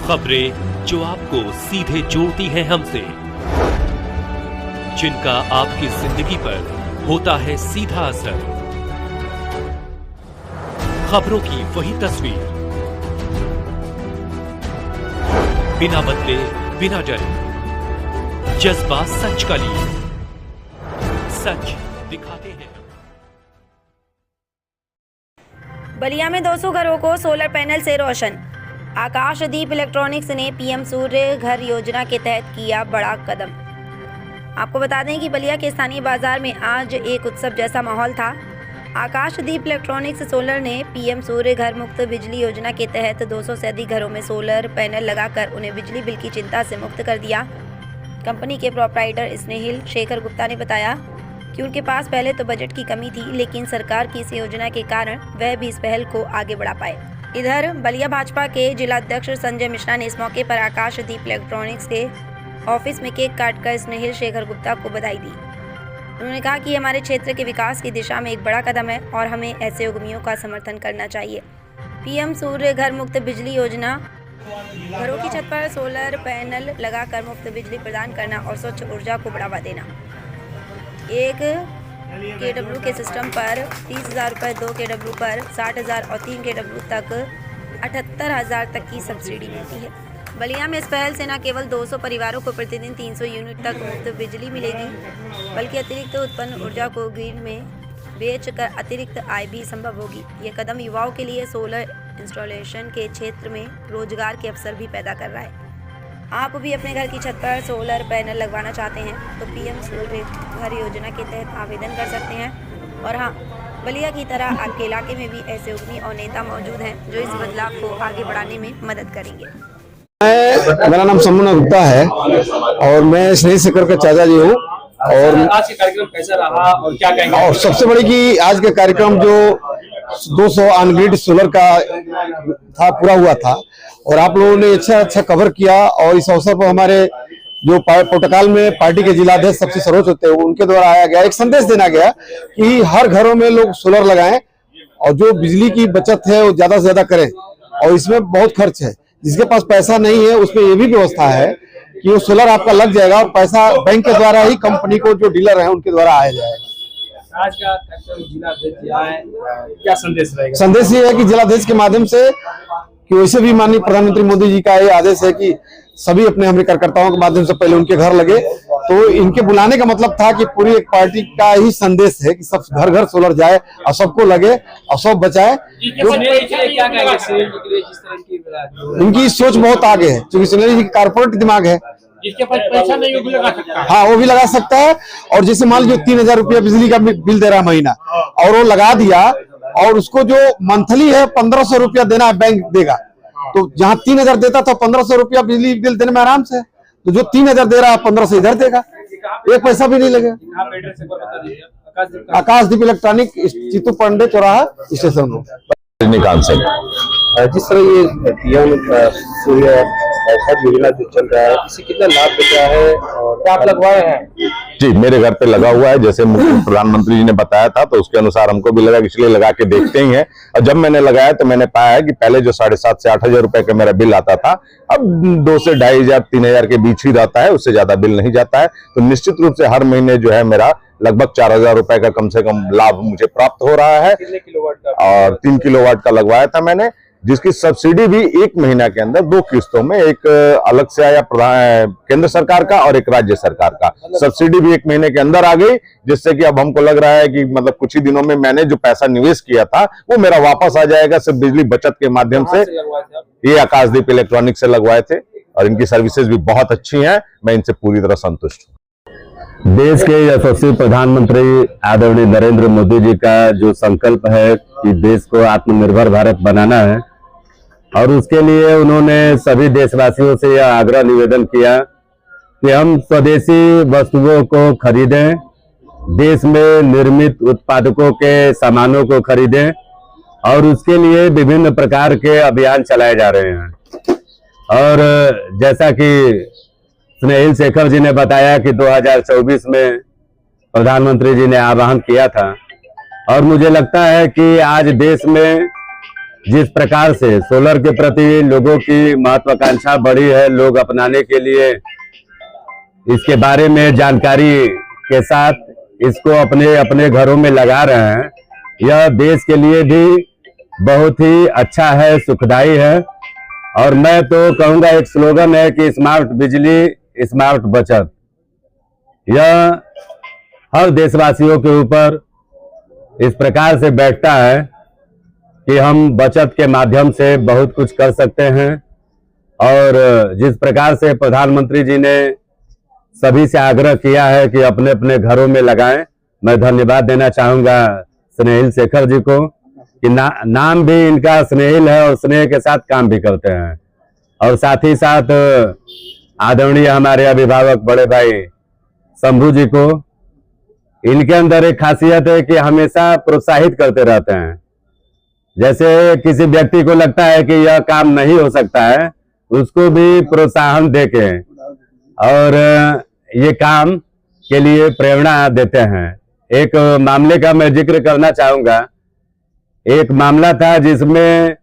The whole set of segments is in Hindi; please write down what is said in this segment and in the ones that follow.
खबरें जो आपको सीधे जोड़ती हैं हमसे, जिनका आपकी जिंदगी पर होता है सीधा असर। खबरों की वही तस्वीर, बिना बदले बिना डरे, जज्बा सच का लिए, सच दिखाते हैं। बलिया में 200 घरों को सोलर पैनल से रोशन। आकाशदीप इलेक्ट्रॉनिक्स ने पीएम सूर्य घर योजना के तहत किया बड़ा कदम। आपको बता दें कि बलिया के स्थानीय बाजार में आज एक उत्सव जैसा माहौल था। आकाशदीप इलेक्ट्रॉनिक्स सोलर ने पीएम सूर्य घर मुक्त बिजली योजना के तहत 200 से अधिक घरों में सोलर पैनल लगाकर उन्हें बिजली बिल की चिंता से मुक्त कर दिया। कंपनी के प्रोप्राइटर स्नेहिल शेखर गुप्ता ने बताया कि उनके पास पहले तो बजट की कमी थी, लेकिन सरकार की इस योजना के कारण वह भी इस पहल को आगे बढ़ा पाए। इधर बलिया भाजपा के जिलाध्यक्ष संजय मिश्रा ने इस मौके पर आकाशदीप इलेक्ट्रॉनिक्स के ऑफिस में केक काटकर स्नेहिल शेखर गुप्ता को बधाई दी। उन्होंने कहा कि हमारे क्षेत्र के विकास की दिशा में एक बड़ा कदम है और हमें ऐसे उद्यमियों का समर्थन करना चाहिए। पीएम सूर्य घर मुक्त बिजली योजना घरों की छत पर सोलर पैनल लगाकर मुफ्त बिजली प्रदान करना और स्वच्छ ऊर्जा को बढ़ावा देना। 1 KW के सिस्टम पर 30,000 रुपये, 2 KW पर 60,000 और 3 KW तक 78,000 तक की सब्सिडी मिलती है। बलिया में इस पहल से न केवल 200 परिवारों को प्रतिदिन 300 यूनिट तक मुफ्त बिजली मिलेगी, बल्कि अतिरिक्त उत्पन्न ऊर्जा को ग्रिड में बेचकर अतिरिक्त आय भी संभव होगी। ये कदम युवाओं के लिए सोलर इंस्टॉलेशन के क्षेत्र में रोजगार के अवसर भी पैदा कर रहा है। आप भी अपने घर की छत पर सोलर पैनल लगवाना चाहते हैं तो पीएम सूर्य घर योजना के तहत आवेदन कर सकते हैं। और हाँ, बलिया की तरह आपके इलाके में भी ऐसे उद्यमी और नेता मौजूद हैं जो इस बदलाव को आगे बढ़ाने में मदद करेंगे। मेरा नाम समूना गुप्ता है और मैं स्नेहिल शेखर का चाचा जी हूँ। और आज का कार्यक्रम कैसा रहा और क्या कहेंगे? और सबसे बड़ी कि आज का कार्यक्रम जो 200 ऑन-ग्रिड सोलर का था पूरा हुआ था और आप लोगों ने अच्छा कवर किया। और इस अवसर पर हमारे जो प्रोटोकॉल में पार्टी के जिलाध्यक्ष सबसे सर्वोच्च होते हैं उनके द्वारा आया गया, एक संदेश देना गया कि हर घरों में लोग सोलर लगाएं और जो बिजली की बचत है वो ज्यादा से ज्यादा करें। और इसमें बहुत खर्च है, जिसके पास पैसा नहीं है उसमें ये भी व्यवस्था है कि वो सोलर आपका लग जाएगा और पैसा बैंक के द्वारा ही कंपनी को जो डीलर है उनके द्वारा आया जाएगा। आज का कार्यक्रम जिलाध्यक्ष आए, क्या संदेश रहेगा? संदेश ये है कि जिलाध्यक्ष के माध्यम से कि वैसे भी माननीय प्रधानमंत्री मोदी जी का ये आदेश है कि सभी अपने हमारे कार्यकर्ताओं के माध्यम से पहले उनके घर लगे, तो इनके बुलाने का मतलब था कि पूरी एक पार्टी का ही संदेश है कि सब घर घर सोलर जाए और सबको लगे और सब बचाए। इनकी सोच बहुत आगे है क्योंकि सुनील जी का कारपोरेट दिमाग है। जिसके पास पैसा नहीं वो भी लगा सकता है। हाँ, वो भी लगा सकता है। और जैसे मान लीजिए 3,000 रुपया बिजली का बिल दे रहा है महीना और वो लगा दिया और उसको जो मंथली है 1,500 रुपया देना है बैंक देगा, तो जहाँ 3,000 देता था 1,500 रुपया बिजली बिल देने में आराम से, तो जो 3,000 दे रहा है 1,500 इधर देगा, एक पैसा भी नहीं लगेगा। आकाशदीप इलेक्ट्रॉनिक चित्तू पांडे चौराहा स्टेशन। रजनीकांत सिंह। जिस तरह ये पीएम सूर्य घर योजना जो चल रहा है, इससे कितना लाभ मिल रहा है और क्या आप लगवाए हैं? जी, मेरे घर पे लगा हुआ है, जैसे प्रधानमंत्री जी ने बताया था तो उसके अनुसार हमको भी लगा, इसलिए लगा के देखते ही हैं। और जब मैंने लगाया तो मैंने पाया है कि पहले जो 7,500 से 8,000 रुपए का मेरा बिल आता था, अब 2 से 2,500 3,000 के बीच ही रहता है, उससे ज्यादा बिल नहीं जाता है। तो निश्चित रूप से हर महीने जो है मेरा लगभग 4,000 रुपए का कम से कम लाभ मुझे प्राप्त हो रहा है। कितने किलोवाट का? और 3 किलोवाट का लगवाया था मैंने, जिसकी सब्सिडी भी 1 महीना के अंदर 2 किस्तों में, एक अलग से आया केंद्र सरकार का और एक राज्य सरकार का। सब्सिडी भी 1 महीने के अंदर आ गई, जिससे कि अब हमको लग रहा है कि मतलब कुछ ही दिनों में मैंने जो पैसा निवेश किया था वो मेरा वापस आ जाएगा सिर्फ बिजली बचत के माध्यम से। ये आकाशदीप इलेक्ट्रॉनिक से लगवाए थे और इनकी सर्विसेज भी बहुत अच्छी हैं, मैं इनसे पूरी तरह संतुष्ट हूँ। देश के यशस्वी प्रधानमंत्री आदरणीय नरेंद्र मोदी जी का जो संकल्प है कि देश को आत्मनिर्भर भारत बनाना है, और उसके लिए उन्होंने सभी देशवासियों से यह आग्रह निवेदन किया कि हम स्वदेशी वस्तुओं को खरीदें, देश में निर्मित उत्पादकों के सामानों को खरीदें, और उसके लिए विभिन्न प्रकार के अभियान चलाए जा रहे हैं। और जैसा कि स्नेहिल शेखर जी ने बताया कि 2024 में प्रधानमंत्री जी ने आह्वान किया था, और मुझे लगता है कि आज देश में जिस प्रकार से सोलर के प्रति लोगों की महत्वाकांक्षा बढ़ी है, लोग अपनाने के लिए इसके बारे में जानकारी के साथ इसको अपने अपने घरों में लगा रहे हैं, यह देश के लिए भी बहुत ही अच्छा है, सुखदायी है। और मैं तो कहूँगा एक स्लोगन है कि स्मार्ट बिजली स्मार्ट बचत, यह हर देशवासियों के ऊपर इस प्रकार से बैठता है कि हम बचत के माध्यम से बहुत कुछ कर सकते हैं। और जिस प्रकार से प्रधानमंत्री जी ने सभी से आग्रह किया है कि अपने अपने घरों में लगाएं, मैं धन्यवाद देना चाहूंगा स्नेहिल शेखर जी को कि नाम भी इनका स्नेहिल है और स्नेह के साथ काम भी करते हैं। और साथ ही साथ आदरणीय हमारे अभिभावक बड़े भाई शंभू जी को, इनके अंदर एक खासियत है कि हमेशा प्रोत्साहित करते रहते हैं। जैसे किसी व्यक्ति को लगता है कि यह काम नहीं हो सकता है, उसको भी प्रोत्साहन देके और ये काम के लिए प्रेरणा देते हैं। एक मामले का मैं जिक्र करना चाहूंगा। एक मामला था जिसमें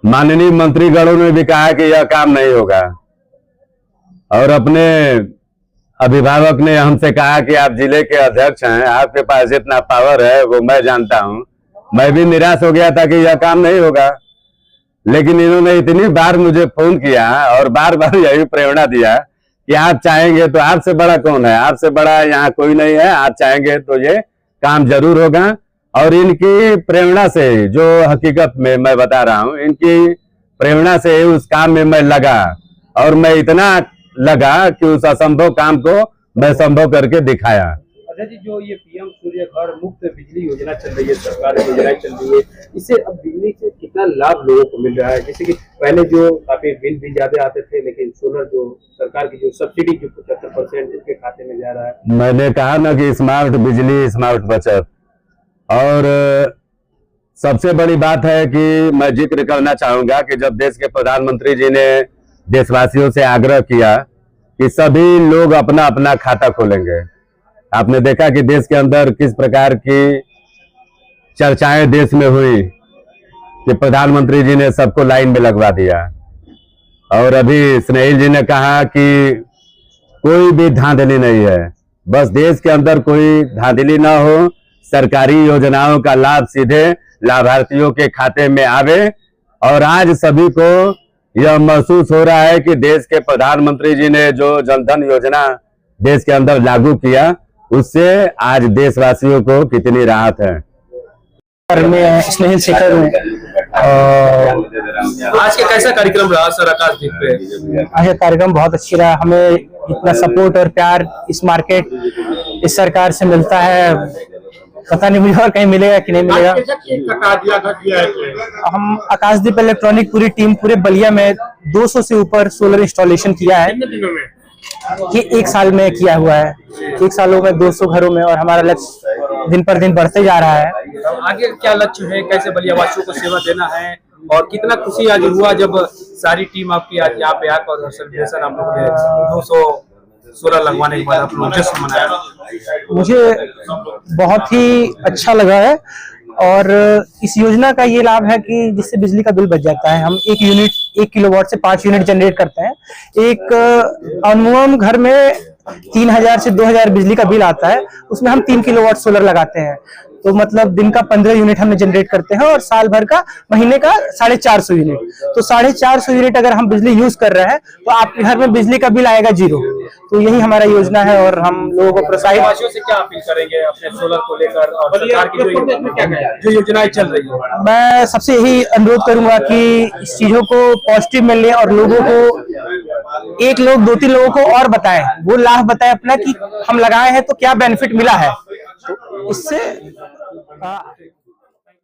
माननीय मंत्रीगणों ने भी कहा कि यह काम नहीं होगा, और अपने अभिभावक ने हमसे कहा कि आप जिले के अध्यक्ष हैं, आपके पास जितना पावर है वो मैं जानता हूं। मैं भी निराश हो गया था कि यह काम नहीं होगा, लेकिन इन्होंने इतनी बार मुझे फोन किया और बार बार यही प्रेरणा दिया कि आप चाहेंगे तो आपसे बड़ा कौन है, आपसे बड़ा यहाँ कोई नहीं है, आप चाहेंगे तो ये काम जरूर होगा। और इनकी प्रेरणा से, जो हकीकत में मैं बता रहा हूँ, इनकी प्रेरणा से उस काम में मैं लगा, और मैं इतना लगा कि उस असंभव काम को मैं संभव करके दिखाया। अजय जी, जो ये पीएम सूर्य घर मुफ्त बिजली योजना चल रही है, सरकारी योजना चल रही है, इससे अब बिजली से कितना लाभ लोगों को मिल रहा है? जैसे कि पहले जो काफी बिल भी ज्यादा आते थे, लेकिन सोलर जो सरकार की जो सब्सिडी जो 75% इसके खाते में जा रहा है। मैंने कहा ना कि स्मार्ट बिजली स्मार्ट बचत। और सबसे बड़ी बात है कि मैं जिक्र करना चाहूंगा कि जब देश के प्रधानमंत्री जी ने देशवासियों से आग्रह किया कि सभी लोग अपना अपना खाता खोलेंगे, आपने देखा कि देश के अंदर किस प्रकार की चर्चाएं देश में हुई कि प्रधानमंत्री जी ने सबको लाइन में लगवा दिया। और अभी स्नेहिल जी ने कहा कि कोई भी धांधली नहीं है, बस देश के अंदर कोई धांधली ना हो, सरकारी योजनाओं का लाभ सीधे लाभार्थियों के खाते में आवे। और आज सभी को यह महसूस हो रहा है कि देश के प्रधानमंत्री जी ने जो जनधन योजना देश के अंदर लागू किया, उससे आज देशवासियों को कितनी राहत है। मैं स्नेहिल शेखर हूँ। आज का कैसा कार्यक्रम रहा सर आकाशदीप पे? आज का कार्यक्रम बहुत अच्छी रहा। हमें इतना सपोर्ट और प्यार इस मार्केट, इस सरकार से मिलता है, पता नहीं मुझे और कहीं मिलेगा कि नहीं मिलेगा। हम आकाशदीप इलेक्ट्रॉनिक पूरी टीम पूरे बलिया में 200 से ऊपर सोलर इंस्टॉलेशन किया है। ये 1 साल में किया हुआ है, 1 सालों में 200 घरों में, और हमारा लक्ष्य दिन पर दिन बढ़ते जा रहा है। आगे क्या लक्ष्य है, कैसे बलिया वासियों को सेवा देना है, और कितना खुशी आज हुआ जब सारी टीम आपकी आज यहाँ पे आकर सेलिब्रेशन आप लोगों ने 200 सोलर लगवाने के बाद आप लोग जश्न मनाया? मुझे बहुत ही अच्छा लगा है। और इस योजना का ये लाभ है कि जिससे बिजली का बिल बच जाता है। हम 1 किलोवाट से 5 यूनिट जनरेट करते हैं। एक अमूमन घर में 3000 से 2000 बिजली का बिल आता है, उसमें हम 3 किलोवाट सोलर लगाते हैं, तो मतलब दिन का 15 यूनिट हम जनरेट करते हैं, और साल भर का, महीने का 450 यूनिट। तो 450 यूनिट अगर हम बिजली यूज कर रहे हैं तो आपके घर में बिजली का बिल आएगा 0। तो यही हमारा योजना है, और हम लोगों को प्रोत्साहित से क्या अपील करेंगे अपने सोलर को लेकर, और सरकार की जो योजनाएं चल रही है? मैं सबसे यही अनुरोध करूंगा कि इस चीजों को पॉजिटिव में लें, और लोगों को, 1 लोग 2-3 लोगों को और बताएं, वो लाभ बताएं अपना कि हम लगाए हैं तो क्या बेनिफिट मिला है। तो इससे